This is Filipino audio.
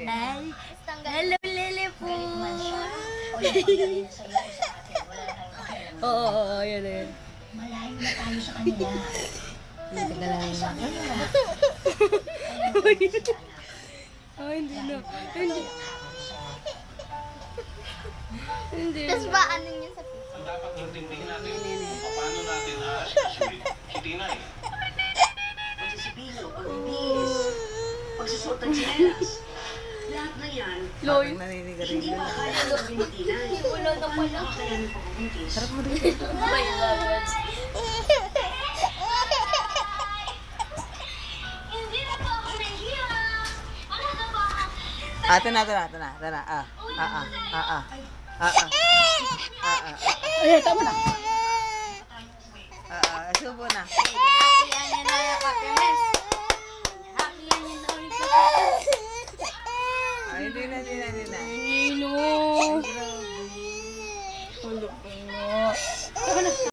Ay, hello, Lilliput! Oo, yun na yun. Malayo na tayo sa kanila. Teka lang. Hindi na. Hindi. Tapos ba ano yun sa pizza? Ang dapat yung tingnan natin kung paano natin si Tinay. Pagsisipilo, pagbibis, pagsusot ng chinelas. Lahat na yan, Loy. hindi pa kaya ng Pilipinas. Wala na pala. Kakayanin pagkabuntis. Sarap mo rin. My God. Hindi na po ako nahihirap. Wala na ba? Ito na. Ay, tama na. Subo na. Happy yan na yung papimes. Happy yan yung ulit ko. Hindi na. Nino. Hulog mo.